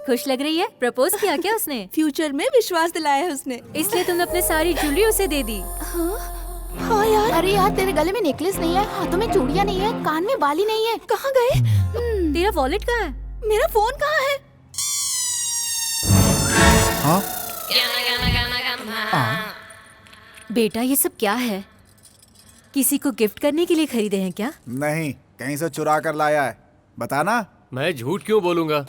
खुश लग रही है। प्रपोज किया क्या उसने? फ्यूचर में विश्वास दिलाया है उसने, इसलिए तुमने अपने सारी ज्वेलरी उसे दे दी। हाँ यार। अरे यार, तेरे गले में नेकलेस नहीं है, हाथों में चूड़ियां नहीं है, कान में बाली नहीं है। कहाँ गए? तेरा वॉलेट कहाँ है? मेरा फोन कहाँ है? बेटा ये सब क्या है? किसी को गिफ्ट करने के लिए खरीदे हैं क्या? नहीं, कहीं से चुरा कर लाया है। बताना। मैं झूठ क्यों बोलूंगा,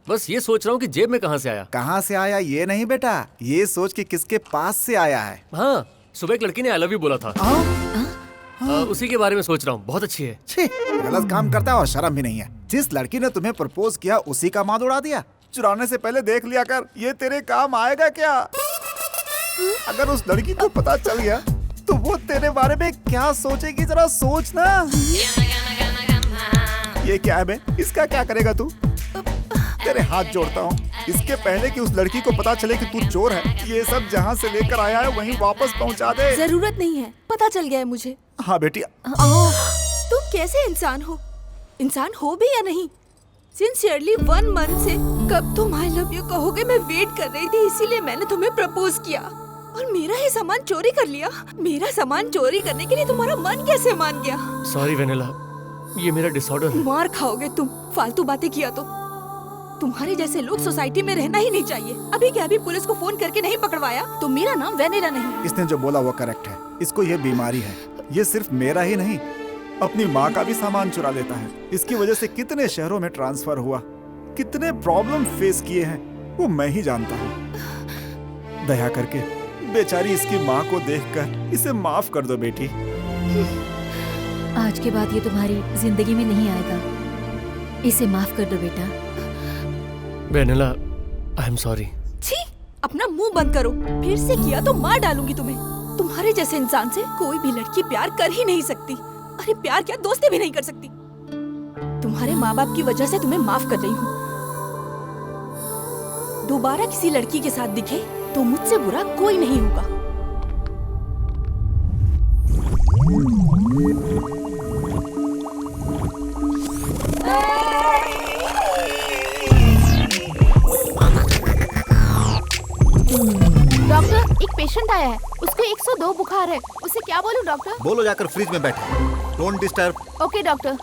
बस ये सोच रहा हूँ कि जेब में कहाँ से आया। कहाँ से आया ये नहीं बेटा, ये सोच कि किसके पास से आया है। हाँ, सुबह एक लड़की ने आई लव यू बोला था। उसी के बारे में सोच रहा हूँ, बहुत अच्छी है। छी, गलत काम करता है और शर्म भी नहीं है। जिस लड़की ने तुम्हें प्रपोज किया उसी का माद उड़ा दिया। चुराने से पहले देख लिया कर, ये तेरे काम आएगा क्या? अगर उस लड़की को पता चल गया तो वो तेरे बारे में क्या सोचेगी, जरा सोच ना। ये क्या है बे? इसका क्या करेगा तू? तेरे हाथ जोड़ता हूँ, इसके पहले कि उस लड़की को पता चले कि तू चोर है, ये सब जहाँ से लेकर आया है वहीं वापस पहुँचा दे। जरूरत नहीं है, पता चल गया है मुझे। हाँ बेटी। तुम कैसे इंसान हो? इंसान हो भी या नहीं? सिंसियरली 1 मंथ से कब तुम आई लव यू कहोगे मैं वेट कर रही थी, इसीलिए मैंने तुम्हें प्रपोज किया और मेरा ही सामान चोरी कर लिया। मेरा सामान चोरी करने के लिए तुम्हारा मन कैसे मान गया? सॉरी वेनिला, ये मेरा डिसऑर्डर है। मार खाओगे तुम, फालतू बातें किया तो। तुम्हारे जैसे लोग सोसाइटी में रहना ही नहीं चाहिए। अभी क्या अभी पुलिस को फोन करके नहीं पकड़वाया तो मेरा नाम वेनिला नहीं। इसने जो बोला वो करेक्ट है। इसको ये बीमारी है। ये सिर्फ मेरा ही नहीं, अपनी माँ का भी सामान चुरा लेता है। इसकी वजह से कितने शहरों में ट्रांसफर हुआ, कितने प्रॉब्लम फेस किए हैं वो मैं ही जानता हूँ। दया करके बेचारी इसकी माँ को देखकर इसे माफ कर दो बेटी। आज के बाद ये तुम्हारी जिंदगी में नहीं आएगा, इसे माफ कर दो बेटा। Vanilla, I am sorry. छी, अपना मुंह बंद करो, फिर से किया तो मार डालूंगी तुम्हें। तुम्हारे जैसे इंसान से कोई भी लड़की प्यार कर ही नहीं सकती। अरे प्यार क्या, दोस्ती भी नहीं कर सकती। तुम्हारे माँ बाप की वजह से तुम्हें माफ कर रही हूँ। दोबारा किसी लड़की के साथ दिखे तो मुझसे बुरा कोई नहीं होगा। डॉक्टर, एक पेशेंट आया है, उसको 102 बुखार है। उसे क्या बोलूं डॉक्टर? बोलो जाकर फ्रिज में बैठे, don't disturb. Okay doctor.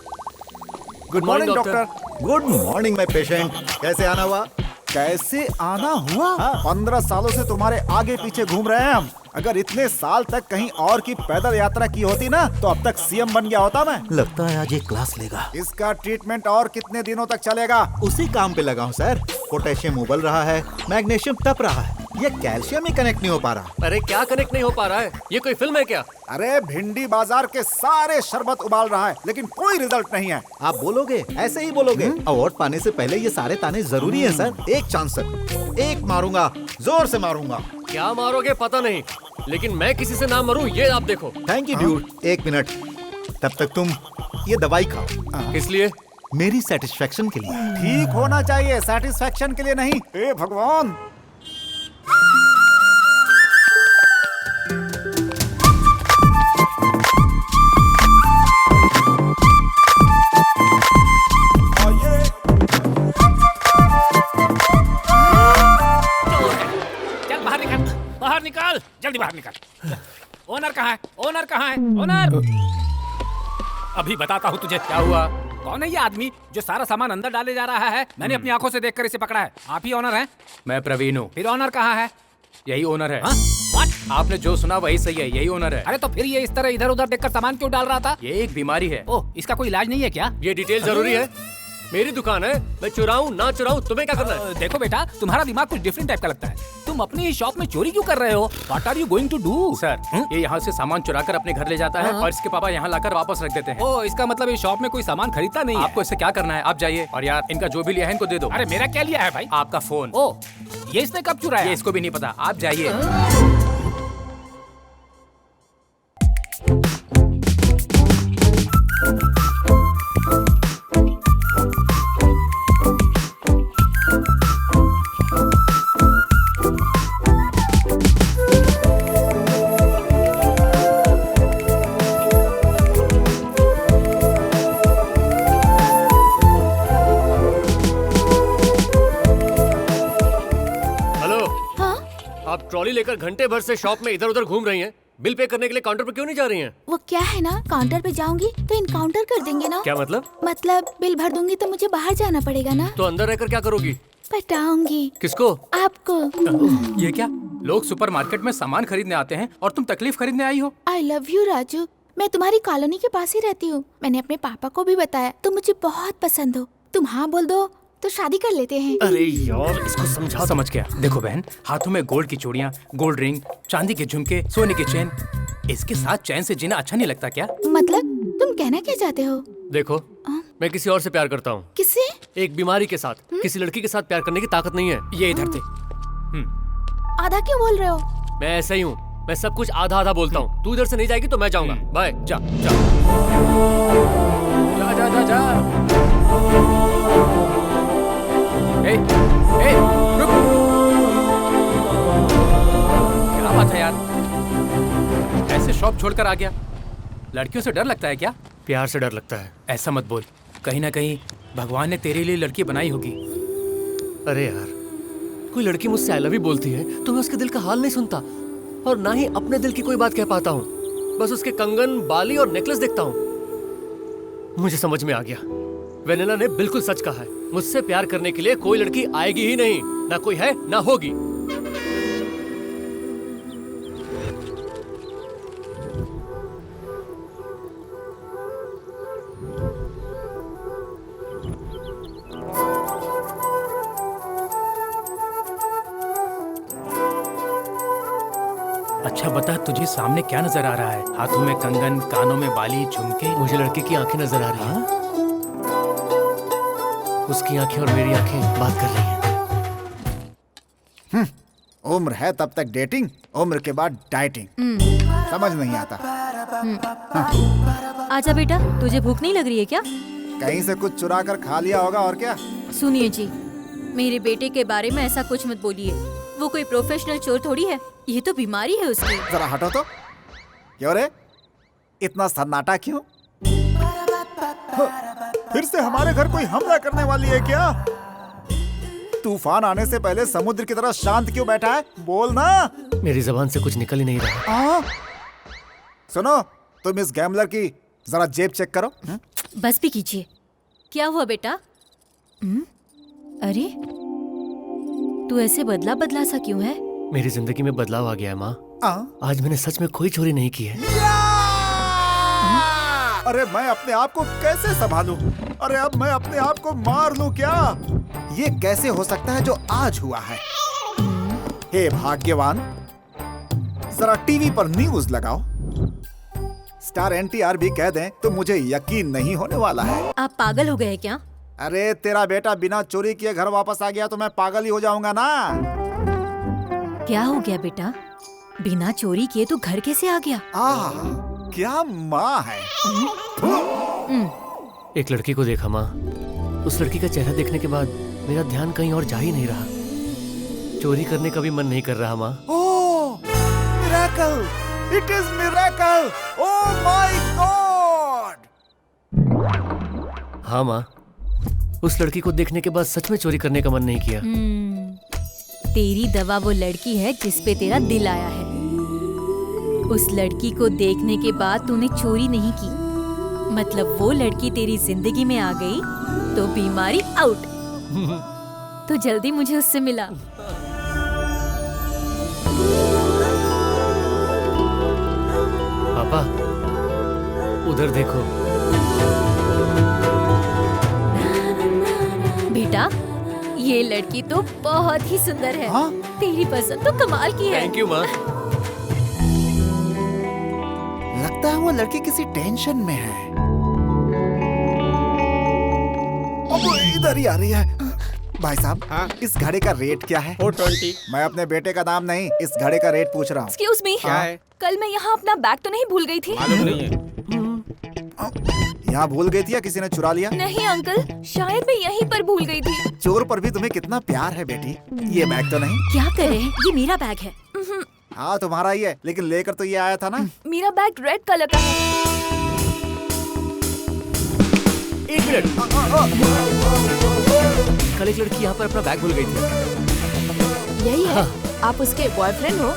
Good morning doctor. Good morning my patient. कैसे आना हुआ? कैसे आना हुआ? 15 सालों से तुम्हारे आगे पीछे घूम रहे हैं हम। अगर इतने साल तक कहीं और की पैदल यात्रा की होती ना तो अब तक सीएम बन गया होता मैं। लगता है आज ये क्लास लेगा। इसका ट्रीटमेंट और कितने दिनों तक चलेगा? उसी काम पे लगा हूँ सर। पोटेशियम उबल रहा है, मैग्नीशियम तप रहा है, ये कैल्शियम ही कनेक्ट नहीं हो पा रहा। अरे क्या कनेक्ट नहीं हो पा रहा है? ये कोई फिल्म है क्या? अरे भिंडी बाजार के सारे शरबत उबाल रहा है लेकिन कोई रिजल्ट नहीं है। आप बोलोगे, ऐसे ही बोलोगे। अवार्ड पाने से पहले ये सारे ताने जरूरी है सर। एक चांस सर, एक मारूंगा, जोर से मारूंगा। क्या मारोगे पता नहीं, लेकिन मैं किसी से ना मरूं ये आप देखो। Thank you dude. 1 मिनट, तब तक तुम ये दवाई खाओ। किस लिए? मेरी सेटिस्फेक्शन के लिए। ठीक होना चाहिए, सेटिस्फेक्शन के लिए नहीं। हे भगवान। बाहर निकाल, जल्दी बाहर निकाल। ओनर कहाँ है? ओनर कहाँ है? ओनर! अभी बताता हूँ तुझे क्या हुआ। कौन है ये आदमी जो सारा सामान अंदर डाले जा रहा है? मैंने अपनी आंखों से देखकर इसे पकड़ा है। आप ही ओनर हैं? मैं प्रवीण हूँ। फिर ओनर कहाँ है? यही ओनर है। What? आपने जो सुना वही सही है, यही ओनर है। अरे तो फिर ये इस तरह इधर उधर देखकर सामान क्यों डाल रहा था? ये एक बीमारी है। ओह, इसका कोई इलाज नहीं है क्या? ये डिटेल जरूरी है? मेरी दुकान है, मैं चुराऊं ना चुराऊं तुम्हें क्या करना है? देखो बेटा, तुम्हारा दिमाग कुछ डिफरेंट टाइप का लगता है। तुम अपनी ही शॉप में चोरी क्यों कर रहे हो? What are you going to do? Sir, ये यहाँ से सामान चुरा कर अपने घर ले जाता है और इसके पापा यहाँ लाकर वापस रख देते हैं। ओह, इसका मतलब इस शॉप में कोई सामान खरीदता नहीं है। आपको इससे क्या करना है? आप जाइए और यार इनका जो भी लिया है इनको दे दो। अरे मेरा क्या लिया है भाई? आपका फोन। ओह, ये इसने कब चुराया? ये इसको भी नहीं पता, आप जाइए। ट्रॉली लेकर घंटे भर से शॉप में इधर उधर घूम रही हैं। बिल पे करने के लिए काउंटर पर क्यों नहीं जा रही हैं? वो क्या है ना, काउंटर पे जाऊंगी तो इनकाउंटर कर देंगे ना। क्या मतलब? मतलब बिल भर दूंगी तो मुझे बाहर जाना पड़ेगा ना। तो अंदर रहकर क्या करोगी? बताऊंगी। किसको? आपको। ये क्या, लोग सुपरमार्केट में सामान खरीदने आते हैं और तुम तकलीफ खरीदने आई हो? आई लव यू राजू, मैं तुम्हारी कॉलोनी के पास ही रहती हूँ। मैंने अपने पापा को भी बताया, तुम मुझे बहुत पसंद हो। तुम हाँ बोल दो तो शादी कर लेते हैं। अरे यार, इसको समझा। समझ गया। देखो बहन, हाथों में गोल्ड की चूड़ियाँ, गोल्ड रिंग, चांदी के झुमके, सोने की चेन, इसके साथ चैन से जीना अच्छा नहीं लगता क्या? मतलब तुम कहना क्या चाहते हो? देखो, मैं किसी और से प्यार करता हूँ। किससे? एक बीमारी के साथ। किसी लड़की के साथ प्यार करने की ताकत नहीं है। ये इधर थे। आधा क्यों बोल रहे हो? मैं ऐसा ही हूँ, मैं सब कुछ आधा आधा बोलता हूँ। तू इधर से नहीं जाएगी तो मैं जाऊंगा। बाय। जा जा जा जा जा जा। ए, ए, रुक। क्या बात है यार, ऐसे शॉप छोड़कर आ गया? लड़कियों से डर लगता है क्या? प्यार से डर लगता है। ऐसा मत बोल, कहीं ना कहीं भगवान ने तेरे लिए लड़की बनाई होगी। अरे यार, कोई लड़की मुझसे आई लव यू बोलती है तो मैं उसके दिल का हाल नहीं सुनता और ना ही अपने दिल की कोई बात कह पाता हूँ। बस उसके कंगन, बाली और नेकलेस देखता हूँ। मुझे समझ में आ गया, वेनेला ने बिल्कुल सच कहा है। मुझसे प्यार करने के लिए कोई लड़की आएगी ही नहीं, ना कोई है ना होगी। अच्छा बता, तुझे सामने क्या नजर आ रहा है? हाथों में कंगन, कानों में बाली, झुमके। मुझे लड़की की आंखें नजर आ रही हैं। उसकी आंखें और मेरी आंखें बात कर रही हैं। उम्र है तब तक डेटिंग, उम्र के बाद डाइटिंग। समझ नहीं आता। आजा बेटा, तुझे भूख नहीं लग रही है क्या? कहीं से कुछ चुरा कर खा लिया होगा और क्या। सुनिए जी, मेरे बेटे के बारे में ऐसा कुछ मत बोलिए। वो कोई प्रोफेशनल चोर थोड़ी है, ये तो बीमारी है उसकी। जरा हटो तो। क्यों रे, इतना सन्नाटा क्यों? फिर से हमारे घर कोई हमला करने वाली है क्या? तूफान आने से पहले समुद्र की तरह शांत क्यों बैठा है? बोल ना। मेरी जबान से कुछ निकल ही नहीं रहा। सुनो, तुम इस गैम्बलर की जरा जेब चेक करो। बस भी कीजिए। क्या हुआ बेटा? अरे, तू ऐसे बदला बदला सा क्यों है? मेरी जिंदगी में बदलाव आ गया है माँ। आज मैंने सच में कोई चोरी नहीं की है। अरे मैं अपने आप को कैसे संभालूं? अरे अब मैं अपने आप को मार लूं क्या? ये कैसे हो सकता है जो आज हुआ है? हे भाग्यवान, जरा टीवी पर न्यूज लगाओ। स्टार एनटीआर भी कह दें तो मुझे यकीन नहीं होने वाला है। आप पागल हो गए क्या? अरे तेरा बेटा बिना चोरी किए घर वापस आ गया तो मैं पागल ही हो जाऊंगा ना। क्या हो गया बेटा? बिना चोरी किए तो घर कैसे आ गया? क्या माँ है। एक लड़की को देखा माँ, उस लड़की का चेहरा देखने के बाद मेरा ध्यान कहीं और जा ही नहीं रहा। चोरी करने का भी मन नहीं कर रहा माँ। Oh, miracle! It is miracle! Oh my god! हाँ माँ, उस लड़की को देखने के बाद सच में चोरी करने का मन नहीं किया। तेरी दवा वो लड़की है जिस पे तेरा दिल आया है। उस लड़की को देखने के बाद तूने चोरी नहीं की, मतलब वो लड़की तेरी जिंदगी में आ गई तो बीमारी आउट। तो जल्दी मुझे उससे मिला। पापा, उधर देखो। बेटा, ये लड़की तो बहुत ही सुंदर है। हाँ? तेरी पसंद तो कमाल की है। थैंक यू माँ। लगता है वो लड़की किसी टेंशन में है। अब वो इधर ही आ रही है। भाई साहब, इस घड़ी का रेट क्या है? 420। मैं अपने बेटे का नाम नहीं, इस घड़ी का रेट पूछ रहा हूँ। एक्सक्यूज मी, क्या है? कल मैं यहाँ अपना बैग तो नहीं भूल गई थी? मालूम नहीं है। यहाँ भूल गई थी या किसी ने चुरा लिया? नहीं अंकल, शायद मैं यहीं पर भूल गई थी। चोर पर भी तुम्हें कितना प्यार है बेटी। ये बैग तो नहीं? क्या करे? ये मेरा बैग है। हाँ तुम्हारा ही है, लेकिन लेकर तो ये आया था ना। मेरा बैग रेड कलर का है। एक मिनट। कल एक लड़की यहाँ पर अपना बैग भूल गई थी। यही है। आप उसके बॉयफ्रेंड हो?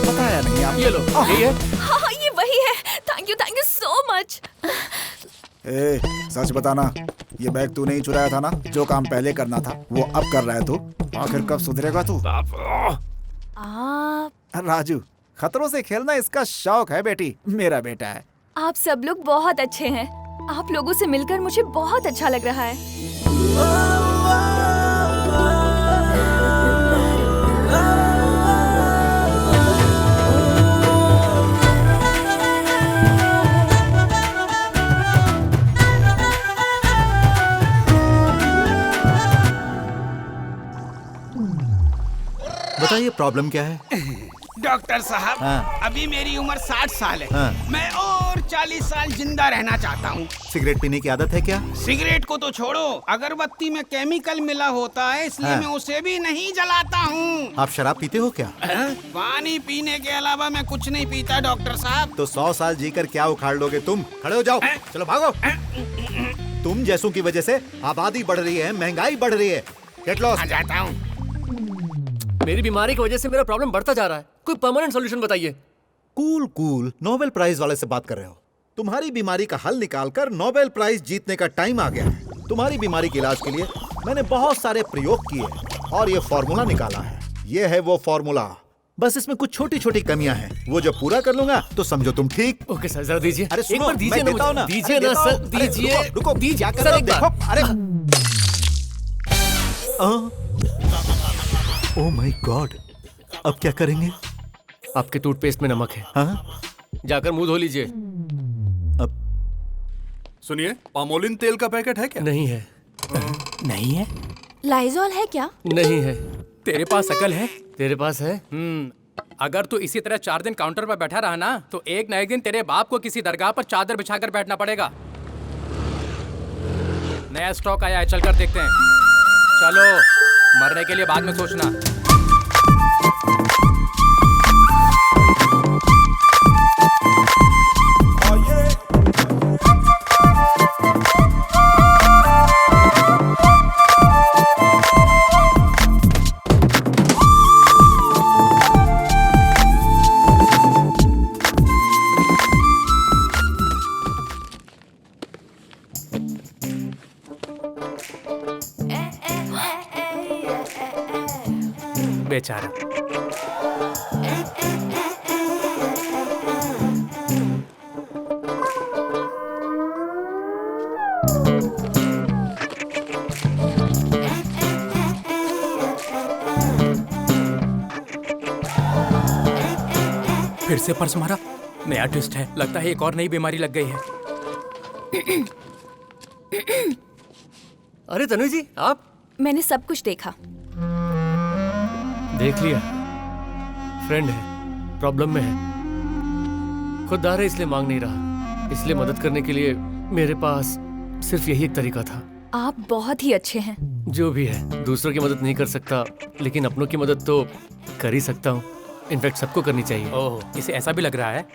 बताया नहीं आप। ये लो, यही है। हाँ ये वही है। Thank you so much. ए, सच बताना, ये बैग तूने ही चुराया था ना? जो काम पहले करना था वो अब कर रहा है तू। आखिर कब सुधरेगा तू? राजू, खतरों से खेलना इसका शौक है बेटी, मेरा बेटा है। आप सब लोग बहुत अच्छे हैं। आप लोगों से मिलकर मुझे बहुत अच्छा लग रहा है। बताइए प्रॉब्लम क्या है? डॉक्टर साहब, हाँ। अभी मेरी उम्र 60 साल है। हाँ। मैं और 40 साल जिंदा रहना चाहता हूँ। सिगरेट पीने की आदत है क्या? सिगरेट को तो छोड़ो, अगरबत्ती में केमिकल मिला होता है, इसलिए हाँ। मैं उसे भी नहीं जलाता हूँ। आप शराब पीते हो क्या? पानी पीने के अलावा मैं कुछ नहीं पीता डॉक्टर साहब। तो 100 साल जीकर क्या उखाड़ लोगे तुम? खड़े हो जाओ, चलो भागो। तुम जैसों की वजह से आबादी बढ़ रही है, महंगाई बढ़ रही है। Get lost. आ जाता हूँ। मेरी बीमारी की वजह से मेरा प्रॉब्लम बढ़ता जा रहा है। कोई परमानेंट सॉल्यूशन बताइए। कूल, नोबेल प्राइज वाले से बात कर रहे हो? तुम्हारी बीमारी का हल निकालकर नोबेल प्राइज जीतने का टाइम आ गया है। तुम्हारी बीमारी के इलाज के लिए मैंने बहुत सारे प्रयोग किए और ये फॉर्मूला निकाला है। ये है वो फॉर्मूला, बस इसमें कुछ छोटी छोटी कमियां हैं। वो जब पूरा कर लूंगा तो समझो तुम ठीक। ओके सर, जरा दीजिए। अरे एक सुनो, बार दीजिए मैं ना देता हूं मुझे। ना। दीजिए अरे ना देता सर, हूं। अरे दीजिए। रुको, दीजिए क्या कर सर, रहे हो? एक देखो, बार। अरे ओह माय गॉड, अब क्या करेंगे? आपके टूथपेस्ट में नमक है, हाँ? जाकर मुंह धो लीजिए। अब सुनिए, पामोलिन तेल का पैकेट है क्या? नहीं है। नहीं है? लाइजॉल है क्या? नहीं है। तेरे पास अकल है? तेरे पास है? अगर तू इसी तरह 4 दिन काउंटर पर बैठा रहा ना, तो एक न एक दिन तेरे बाप को किसी दरगाह पर चादर बिछाकर बैठना पड़ेगा। नया स्टॉक आया है, चल कर देखते हैं। चलो, मरने के लिए बाद में सोचना। बेचारा। फिर से पर्स मारा। नया ट्विस्ट है, लगता है एक और नई बीमारी लग गई है। अरे तनु जी, आप? मैंने सब कुछ देखा। देख लिया? फ्रेंड है, प्रॉब्लम में है, खुददार है, इसलिए मांग नहीं रहा। इसलिए मदद करने के लिए मेरे पास सिर्फ यही एक तरीका था। आप बहुत ही अच्छे हैं। जो भी है, दूसरों की मदद नहीं कर सकता, लेकिन अपनों की मदद तो कर ही सकता हूँ। इनफैक्ट सबको करनी चाहिए। ओह, इसे ऐसा भी लग रहा है।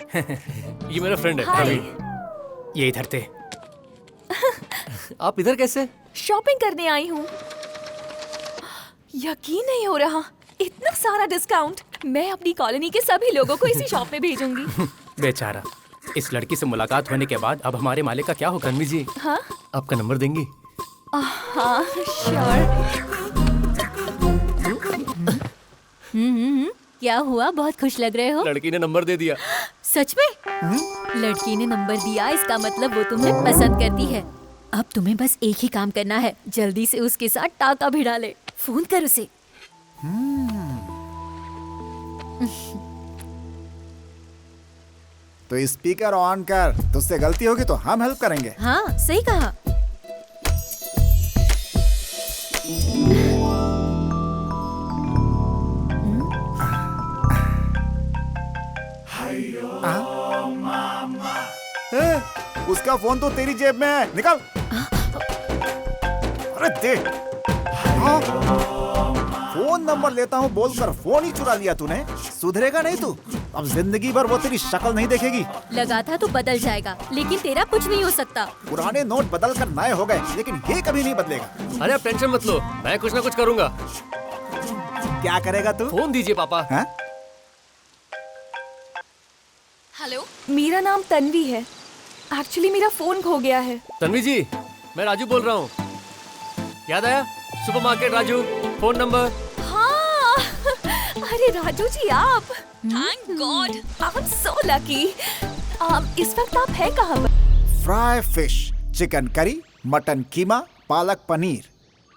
ये मेरा फ्रेंड है हाय। रवि। ये इधर थे। आप इधर कैसे? शॉपिंग करने आई हूँ। यकीन नहीं हो रहा, इतना सारा डिस्काउंट। मैं अपनी कॉलोनी के सभी लोगों को इसी शॉप में भेजूंगी। बेचारा, इस लड़की से मुलाकात होने के बाद अब हमारे मालिक का क्या होगा? तन्वी जी, हाँ आपका नंबर देंगी? हाँ श्योर। क्या हुआ, बहुत खुश लग रहे हो? लड़की ने नंबर दे दिया। सच में? लड़की ने नंबर दिया, इसका मतलब वो तुम्हें पसंद करती है। अब तुम्हें बस एक ही काम करना है, जल्दी से उसके साथ टाका भिड़ा ले। फोन कर उसे। तो स्पीकर ऑन कर, तुझसे गलती होगी तो हम हेल्प करेंगे। हाँ सही कहा। ए, उसका फोन तो तेरी जेब में है, निकाल। अरे दे। हाँ? फोन नंबर लेता हूँ बोलकर फोन ही चुरा लिया तूने। सुधरेगा नहीं तू, अब जिंदगी भर वो तेरी शक्ल नहीं देखेगी। लगा था तो बदल जाएगा, लेकिन तेरा कुछ नहीं हो सकता। पुराने नोट बदल कर नए हो गए, लेकिन ये कभी नहीं बदलेगा। अरे आप टेंशन मत लो, मैं कुछ ना कुछ करूंगा। क्या करेगा तू? फोन दीजिए पापा। हाँ? हेलो, मेरा नाम तन्वी है। एक्चुअली मेरा फोन खो गया है। तन्वी जी, मैं राजू बोल रहा हूँ। याद आया? Supermarket Raju, phone number. हाँ, अरे राजू जी आप। Thank god, I am so lucky. इस वक्त आप हैं कहाँ पर? Fry fish, chicken curry, mutton keema, palak paneer.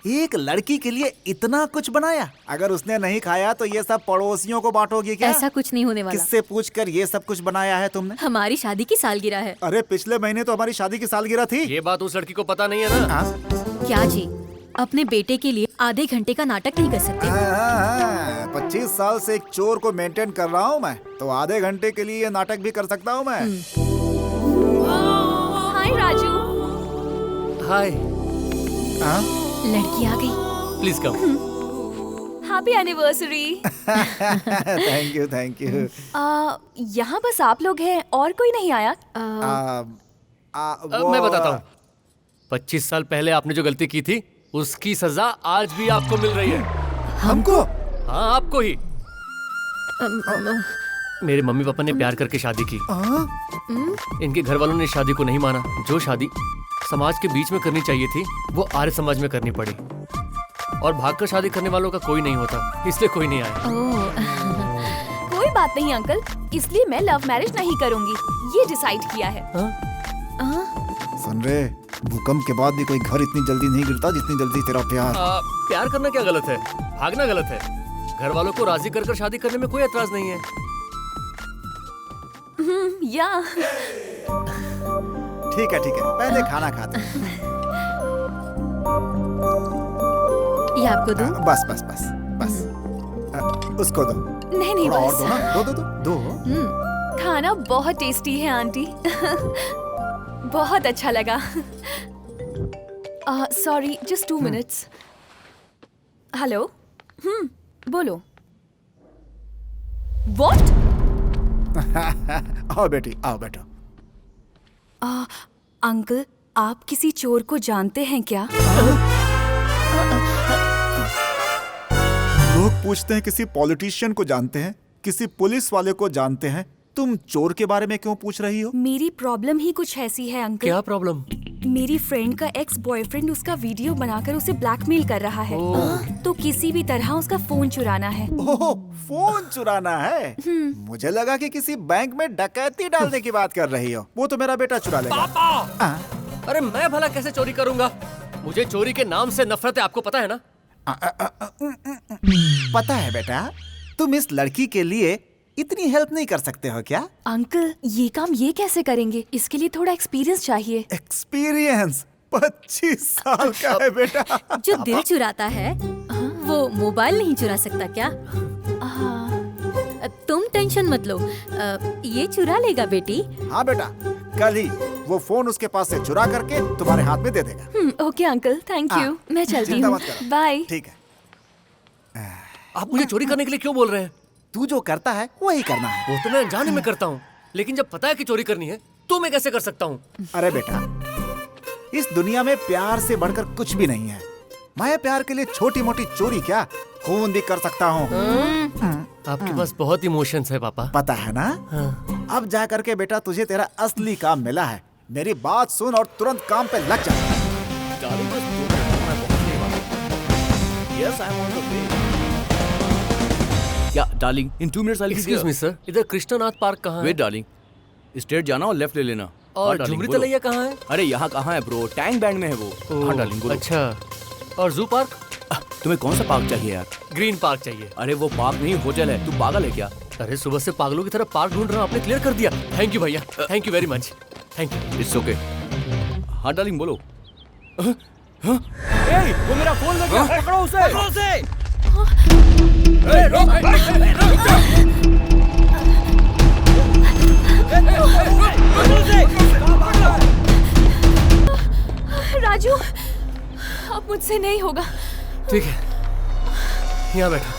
एक लड़की के लिए इतना कुछ बनाया। अगर उसने नहीं खाया तो ये सब पड़ोसियों को बांटोगी क्या? ऐसा कुछ नहीं होने वाला। किससे पूछकर ये सब कुछ बनाया है तुमने? हमारी शादी की सालगिरह है। अरे पिछले महीने तो हमारी शादी की सालगिरह थी। ये बात उस लड़की को पता नहीं है ना? क्या जी, अपने बेटे के लिए आधे घंटे का नाटक नहीं कर सकते? 25 साल से एक चोर को मेंटेन कर रहा हूँ मैं, तो आधे घंटे के लिए ये नाटक भी कर सकता हूँ मैं। हाय राजू। हाय। लड़की आ गई। Please come. Happy anniversary. Thank you. यहाँ बस आप लोग हैं और कोई नहीं आया? मैं बताता हूँ। 25 साल पहले आपने जो गलती की थी, उसकी सजा आज भी आपको मिल रही है। हमको? हाँ, आपको ही। मेरे मम्मी पापा ने प्यार करके शादी की। इनके घर वालों ने शादी को नहीं माना। जो शादी समाज के बीच में करनी चाहिए थी, वो आर्य समाज में करनी पड़ी। और भागकर शादी करने वालों का कोई नहीं होता, इसलिए कोई नहीं आया। कोई बात नहीं अंकल, इसलिए मैं लव मैरिज नहीं करूंगी, ये डिसाइड किया है। सुन रे, भूकंप के बाद भी कोई घर इतनी जल्दी नहीं गिरता जितनी जल्दी तेरा प्यार। प्यार करना क्या गलत है? भागना गलत है। घर वालों को राजी कर शादी करने में कोई एतराज नहीं है। या ठीक है, पहले खाना खाते हैं। ये आपको दूं? बस। उसको दो। नहीं थोड़ा और बस। दो ना, दो। खाना बहुत टेस्टी है आंटी। बहुत अच्छा लगा। Sorry, just 2 minutes. हेलो। बोलो। व्हाट? आओ बेटी, आओ बैठो। अंकल, आप किसी चोर को जानते हैं क्या? लोग पूछते हैं किसी पॉलिटिशियन को जानते हैं, किसी पुलिस वाले को जानते हैं। तुम चोर के बारे में क्यों पूछ रही हो? मेरी प्रॉब्लम ही कुछ ऐसी है अंकल। क्या प्रॉब्लम? मेरी फ्रेंड का एक्स बॉयफ्रेंड उसका वीडियो बनाकर उसे ब्लैकमेल कर रहा है। तो किसी भी तरह उसका फोन चुराना है। ओह, फोन चुराना है? मुझे लगा कि किसी बैंक में डकैती डालने की बात कर रही हो। वो तो मेरा बेटा चुरा लेगा। पापा! अरे मैं भला कैसे चोरी करूंगा? मुझे चोरी के नाम से नफरत है, आपको पता है ना? पता है बेटा, तुम इस लड़की के लिए इतनी हेल्प नहीं कर सकते हो क्या? अंकल, ये काम ये कैसे करेंगे? इसके लिए थोड़ा एक्सपीरियंस चाहिए। एक्सपीरियंस? 25 साल का है बेटा। जो दिल चुराता है वो मोबाइल नहीं चुरा सकता क्या? तुम टेंशन मत लो, ये चुरा लेगा बेटी। हाँ बेटा, कल ही वो फोन उसके पास से चुरा करके तुम्हारे हाथ में दे देगा। Okay uncle, thank you. मैं चलती चिंता हूँ। मत करो। बाय। ठीक है। आप मुझे चोरी करने के लिए क्यों बोल रहे हैं? तू जो करता है वही करना है। वो तो मैं अनजाने में करता हूँ, लेकिन जब पता है कि चोरी करनी है तो मैं कैसे कर सकता हूँ? अरे बेटा, इस दुनिया में प्यार से बढ़कर कुछ भी नहीं है। मैं प्यार के लिए छोटी मोटी चोरी क्या, खून भी कर सकता हूँ। आपके पास बहुत इमोशंस है पापा। पता है ना? अब जा करके बेटा तुझे तेरा असली काम मिला है। मेरी बात सुन और तुरंत काम पे लग जा। या darling, in 2 minutes I will excuse me sir, इधर कृष्णनाथ पार्क कहाँ है? वेट डार्लिंग, स्ट्रेट जाना और लेफ्ट ले लेना। और darling, झुमरी बोलो। तलैया कहाँ है? अरे यहाँ कहाँ है ब्रो, टैंक बैंड में है वो। हाँ डार्लिंग बोलो। अच्छा, और जू पार्क? तुम्हें कौन सा पार्क चाहिए यार? ग्रीन पार्क चाहिए। अरे वो पार्क नहीं, होटल है। तू पागल है क्या? अरे सुबह से पागलों की तरह पार्क ढूंढ रहा हूँ, आपने क्लियर कर दिया। थैंक यू भैया, thank you very much. Thank you. It's okay. हाँ डार्लिंग बोलो। ए, वो मेरा फोन लग गया, पकड़ो उसे। पकड़ो उसे। ए, रोक, राजू, अब मुझसे नहीं होगा। ठीक है, यहाँ बैठो।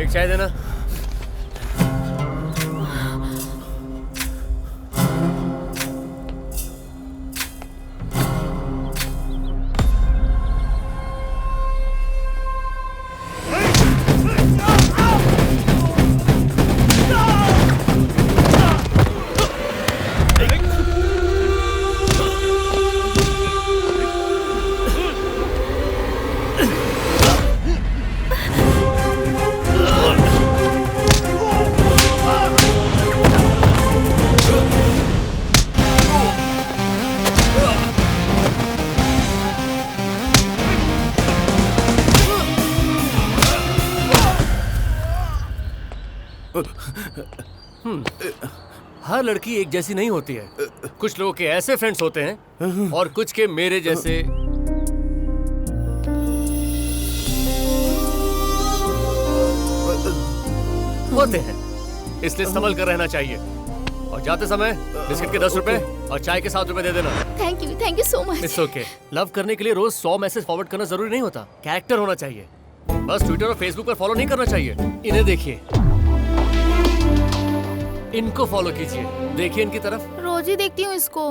एक चाय देना। हर लड़की एक जैसी नहीं होती है। कुछ लोगों के ऐसे फ्रेंड्स होते हैं और कुछ के मेरे जैसे होते हैं। इसलिए संभल कर रहना चाहिए। और जाते समय बिस्किट के 10 रुपए और चाय के 7 रुपए दे देना। Thank you so much. It's okay. Love करने के लिए रोज 100 मैसेज फॉरवर्ड करना जरूरी नहीं होता। कैरेक्टर होना चाहिए। बस ट्विटर और फेसबुक पर फॉलो नहीं करना चाहिए। इन्हें देखिए, इनको फॉलो कीजिए। देखिए इनकी तरफ। रोज ही देखती हूँ इसको।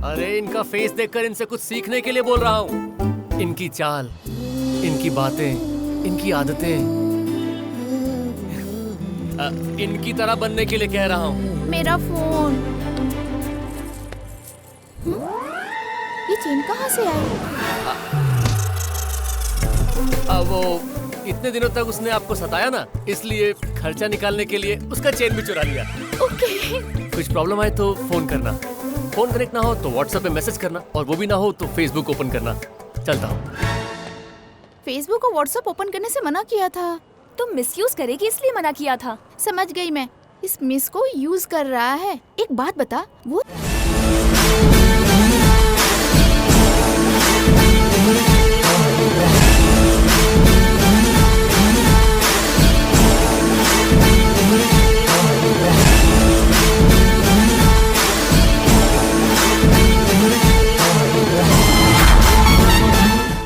अरे इनका फेस देखकर इनसे कुछ सीखने के लिए बोल रहा हूँ। इनकी चाल, इनकी बातें, इनकी आदतें, इनकी तरह बनने के लिए कह रहा हूँ। मेरा फोन। ये चेन कहाँ से आई? वो इतने दिनों तक उसने आपको सताया ना, इसलिए खर्चा निकालने के लिए उसका चेन भी चुरा लिया। ओके। कुछ प्रॉब्लम आए तो फोन करना। फोन कनेक्ट ना हो तो व्हाट्सएप पे मैसेज करना, और वो भी ना हो तो फेसबुक ओपन करना। चलता हूँ। फेसबुक और व्हाट्सएप ओपन करने से मना किया था। तुम मिसयूज करेगी इसलिए मना किया था। समझ गई मैं। इस मिस को यूज कर रहा है। एक बात बता, वो